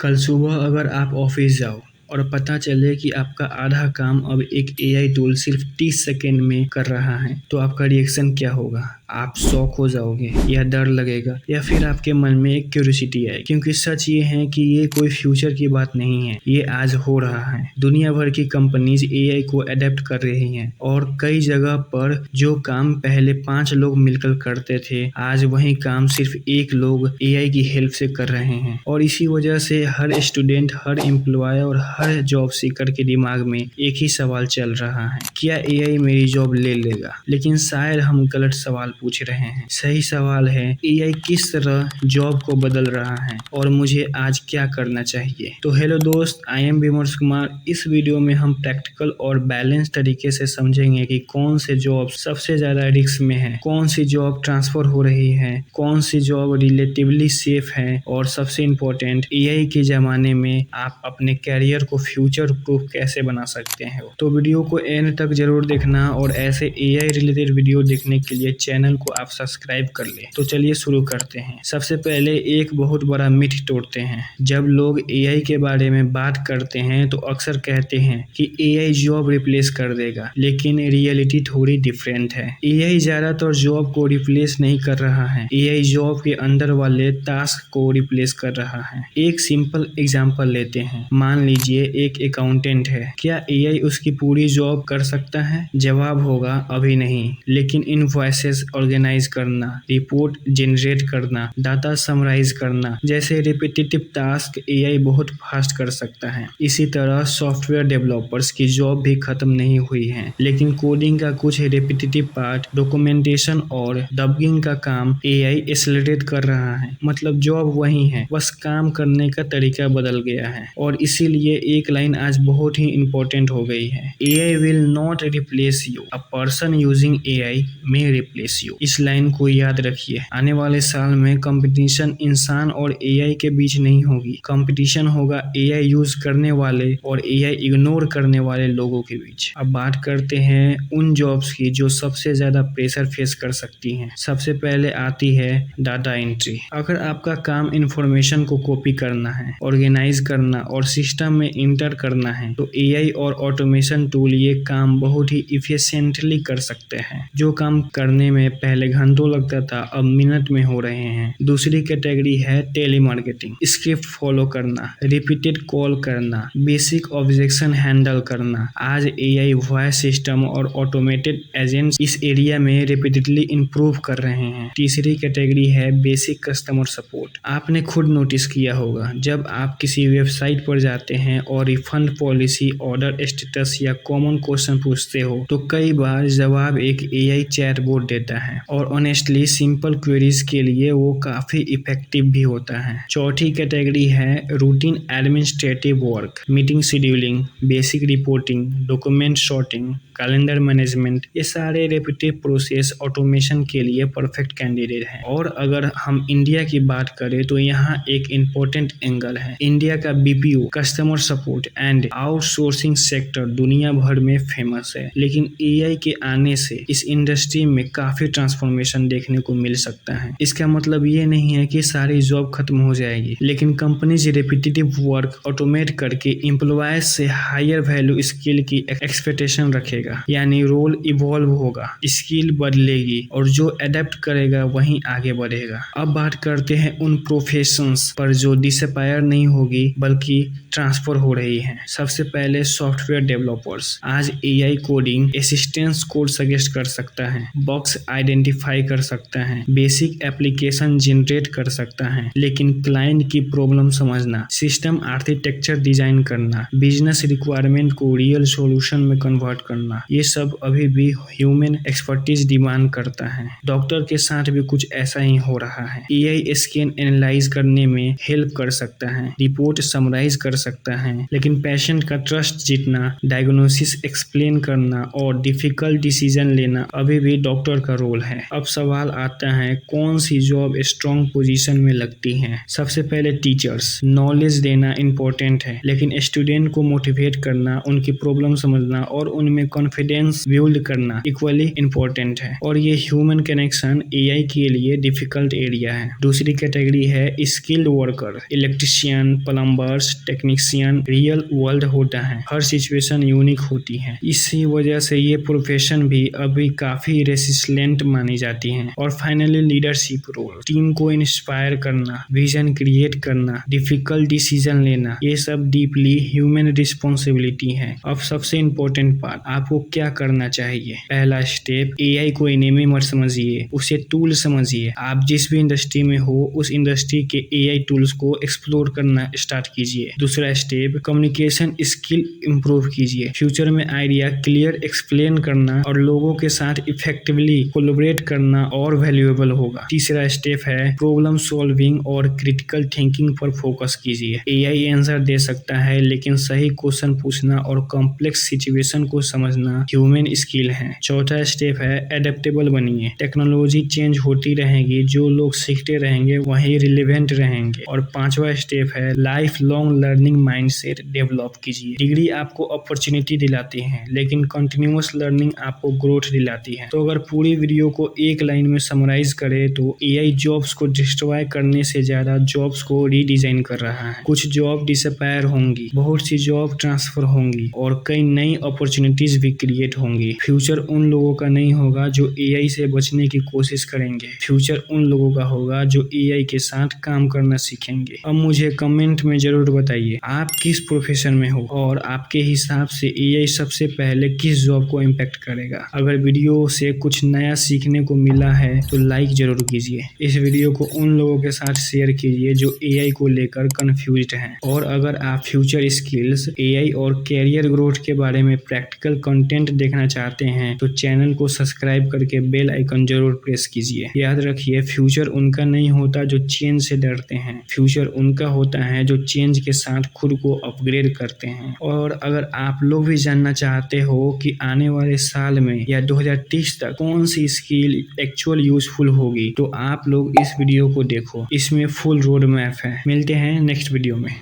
कल सुबह अगर आप ऑफिस जाओ और पता चले कि आपका आधा काम अब एक एआई टूल सिर्फ 30 सेकंड में कर रहा है, तो आपका रिएक्शन क्या होगा? आप शॉक हो जाओगे या डर लगेगा या फिर आपके मन में एक क्यूरियोसिटी आएगी? क्योंकि सच ये है कि ये कोई फ्यूचर की बात नहीं है, ये आज हो रहा है। दुनिया भर की कंपनीज एआई को अडेप्ट कर रही हैं और कई जगह पर जो काम पहले 5 लोग मिलकर करते थे, आज वही काम सिर्फ एक लोग एआई की हेल्प से कर रहे हैं। और इसी वजह से हर स्टूडेंट, हर एम्प्लॉय और हर जॉब सीकर के दिमाग में एक ही सवाल चल रहा है, क्या एआई मेरी जॉब ले लेगा? लेकिन शायद हम गलत सवाल पूछ रहे हैं। सही सवाल है, एआई किस तरह जॉब को बदल रहा है और मुझे आज क्या करना चाहिए? तो हेलो दोस्त, आई एम विमर्श कुमार। इस वीडियो में हम प्रैक्टिकल और बैलेंस तरीके से समझेंगे कि कौन से जॉब सबसे ज्यादा रिस्क में है, कौन सी जॉब ट्रांसफर हो रही है, कौन सी जॉब रिलेटिवली सेफ है और सबसे इम्पोर्टेंट, एआई के जमाने में आप अपने कैरियर को फ्यूचर प्रूफ कैसे बना सकते हैं। तो वीडियो को एंड तक जरूर देखना और ऐसे एआई रिलेटेड वीडियो देखने के लिए चैनल को आप सब्सक्राइब कर ले। तो चलिए शुरू करते हैं। सबसे पहले एक बहुत बड़ा मिथ तोड़ते हैं। जब लोग एआई के बारे में बात करते हैं तो अक्सर कहते हैं कि एआई जॉब रिप्लेस कर देगा, लेकिन रियलिटी थोड़ी डिफरेंट है। एआई ज्यादातर जॉब को रिप्लेस नहीं कर रहा है, एआई जॉब के अंदर वाले टास्क को रिप्लेस कर रहा है। एक सिंपल एग्जांपल लेते हैं। मान लीजिए एक अकाउंटेंट है, क्या एआई उसकी पूरी जॉब कर सकता है? जवाब होगा अभी नहीं, लेकिन इनवॉइसेस ऑर्गेनाइज करना, रिपोर्ट जनरेट करना, डाटा समराइज करना जैसे रिपीटेटिव टास्क एआई बहुत फास्ट कर सकता है। इसी तरह सॉफ्टवेयर डेवलपर्स की जॉब भी खत्म नहीं हुई है, लेकिन कोडिंग का कुछ रिपीटेटिव पार्ट, डॉक्यूमेंटेशन और डबिंग का काम एआई एक्सेलरेट कर रहा है। मतलब जॉब वही है, बस काम करने का तरीका बदल गया है। और इसीलिए एक लाइन आज बहुत ही इंपॉर्टेंट हो गई है, AI will not replace you, a person using AI may replace you. इस लाइन को याद रखिए। आने वाले साल में कंपटीशन इंसान और एआई के बीच नहीं होगी, कंपटीशन होगा एआई यूज करने वाले और एआई इग्नोर करने वाले लोगों के बीच। अब बात करते हैं उन जॉब्स की जो सबसे ज्यादा प्रेशर फेस कर सकती हैं। सबसे पहले आती है डाटा एंट्री। अगर आपका काम इंफॉर्मेशन को कॉपी करना है, ऑर्गेनाइज करना और सिस्टम में इंटर करना है, तो एआई और ऑटोमेशन टूल ये काम बहुत ही इफिशिएंटली कर सकते हैं। जो काम करने में पहले घंटों लगता था, अब मिनट में हो रहे हैं। दूसरी कैटेगरी है टेलीमार्केटिंग। स्क्रिप्ट फॉलो करना, रिपीटेड कॉल करना, बेसिक ऑब्जेक्शन हैंडल करना। आज एआई वॉइस सिस्टम और ऑटोमेटेड एजेंट्स इस एरिया में रिपीटेडली इंप्रूव कर रहे हैं। तीसरी कैटेगरी है बेसिक कस्टमर सपोर्ट। आपने खुद नोटिस किया होगा, जब आप किसी वेबसाइट पर जाते हैं और रिफंड पॉलिसी, ऑर्डर स्टेटस या कॉमन क्वेश्चन पूछते हो, तो कई बार जवाब एक एआई चैटबॉट देता है और ऑनेस्टली सिंपल क्वेरीज के लिए वो काफी इफेक्टिव भी होता है। चौथी कैटेगरी है routine administrative work. Meeting scheduling, basic reporting, document sorting, calendar management, ये सारे रेपिटेटिव प्रोसेस ऑटोमेशन के लिए परफेक्ट कैंडिडेट हैं। और अगर हम इंडिया की बात करें तो यहाँ एक इम्पोर्टेंट एंगल है। इंडिया का BPO, customer support and outsourcing sector दुनिया भर में फेमस है, लेकिन एआई के आने से इस इंडस्ट्री में काफी ट्रांसफॉर्मेशन देखने को मिल सकता है। इसका मतलब ये नहीं है कि सारी जॉब खत्म हो जाएगी, लेकिन कंपनीज रिपीटेटिव वर्क ऑटोमेट करके एम्प्लॉयज से हायर वैल्यू स्किल की एक्सपेक्टेशन रखेगा। यानी रोल इवॉल्व होगा, स्किल बदलेगी और जो अडेप्ट करेगा वहीं आगे बढ़ेगा। अब बात करते हैं उन प्रोफेशंस पर जो डिसअपीयर नहीं होगी बल्कि ट्रांसफर हो रही हैं। सबसे पहले सॉफ्टवेयर डेवलपर्स। आज AI coding assistance code suggest कर सकता है, बग्स आइडेंटिफाई कर सकता है, बेसिक एप्लीकेशन जनरेट कर सकता है, लेकिन क्लाइंट की प्रॉब्लम समझना, सिस्टम आर्किटेक्चर डिजाइन करना, बिजनेस रिक्वायरमेंट को रियल सॉल्यूशन में कन्वर्ट करना, ये सब अभी भी ह्यूमन एक्सपर्टीज डिमांड करता है। डॉक्टर के साथ भी कुछ ऐसा ही हो रहा है। एआई स्कैन एनालाइज करने में हेल्प कर सकता है, रिपोर्ट समराइज कर सकता है है, लेकिन पेशेंट का ट्रस्ट जीतना, डायग्नोसिस एक्सप्लेन करना और डिफिकल्ट डिसीजन लेना अभी भी डॉक्टर का रोल है। अब सवाल आता है, कौन सी जॉब स्ट्रॉन्ग पोजीशन में लगती है? सबसे पहले टीचर्स। नॉलेज देना इंपॉर्टेंट है, लेकिन स्टूडेंट को मोटिवेट करना, उनकी प्रॉब्लम समझना और उनमें कॉन्फिडेंस बिल्ड करना इक्वली इंपॉर्टेंट है, और ये ह्यूमन कनेक्शन एआई के लिए डिफिकल्ट एरिया है। दूसरी कैटेगरी है skilled worker. Electrician, plumbers, technician real world होता है, हर सिचुएशन यूनिक होती है। इसी वजह से ये प्रोफेशन भी अभी काफी रेसिस्टेंट मानी जाती है। और फाइनली लीडरशिप रोल। टीम को इंस्पायर करना, विजन क्रिएट करना, डिफिकल्ट डिसीजन लेना, ये सब डीपली ह्यूमन रिस्पॉन्सिबिलिटी है। अब सबसे इम्पोर्टेंट पार्ट, आपको क्या करना चाहिए? पहला स्टेप, एआई को एनिमी मत समझिए, उसे टूल समझिए। आप जिस भी इंडस्ट्री में हो, उस इंडस्ट्री के एआई टूल्स को एक्सप्लोर करना स्टार्ट कीजिए। दूसरा स्टेप, कम्युनिकेशन स्किल इंप्रूव कीजिए। फ्यूचर में आइडिया क्लियर एक्सप्लेन करना और लोगों के साथ इफेक्टिवली कोलैबोरेट करना और वैल्यूएबल होगा। तीसरा स्टेप है प्रॉब्लम सॉल्विंग और क्रिटिकल थिंकिंग पर फोकस कीजिए। एआई आंसर दे सकता है, लेकिन सही क्वेश्चन पूछना और कॉम्प्लेक्स सिचुएशन को समझना ह्यूमन स्किल है। चौथा स्टेप है एडेप्टेबल बनिए। टेक्नोलॉजी चेंज होती रहेगी, जो लोग सीखते रहेंगे वही रिलेवेंट रहेंगे। और पांचवा स्टेप है life long learning mindset develop कीजिए। डिग्री आपको अपॉर्चुनिटी दिलाती है, लेकिन कंटिन्यूअस लर्निंग आपको ग्रोथ दिलाती है। तो अगर पूरी वीडियो को एक लाइन में समराइज करें तो एआई जॉब्स को डिस्ट्रॉय करने से ज्यादा जॉब्स को रीडिजाइन कर रहा है। कुछ जॉब डिसअपीयर होंगी, बहुत सी जॉब ट्रांसफर होंगी और कई नई अपॉर्चुनिटीज भी क्रिएट होंगी। फ्यूचर उन लोगों का नहीं होगा जो एआई से बचने की कोशिश करेंगे, फ्यूचर उन लोगों का होगा जो एआई के साथ काम करना सीखेंगे। अब मुझे कमेंट में जरूर बताइए आप किस प्रोफेशन में हो और आपके हिसाब से एआई सबसे पहले किस जॉब को इम्पैक्ट करेगा। अगर वीडियो से कुछ नया सीखने को मिला है तो लाइक जरूर कीजिए। इस वीडियो को उन लोगों के साथ शेयर कीजिए जो एआई को लेकर कंफ्यूज्ड हैं। और अगर आप फ्यूचर स्किल्स, एआई और कैरियर ग्रोथ के बारे में प्रैक्टिकल कंटेंट देखना चाहते हैं तो चैनल को सब्सक्राइब करके बेल आइकन जरूर प्रेस कीजिए। याद रखिए, फ्यूचर उनका नहीं होता जो चेंज से डरते हैं, फ्यूचर उनका होता है जो चेंज के साथ खुद को अपग्रेड करते हैं। और अगर आप लोग भी जानना चाहते हो कि आने वाले साल में या 2030 तक कौन सी स्किल एक्चुअल यूजफुल होगी, तो आप लोग इस वीडियो को देखो, इसमें फुल रोड मैप है। मिलते हैं नेक्स्ट वीडियो में।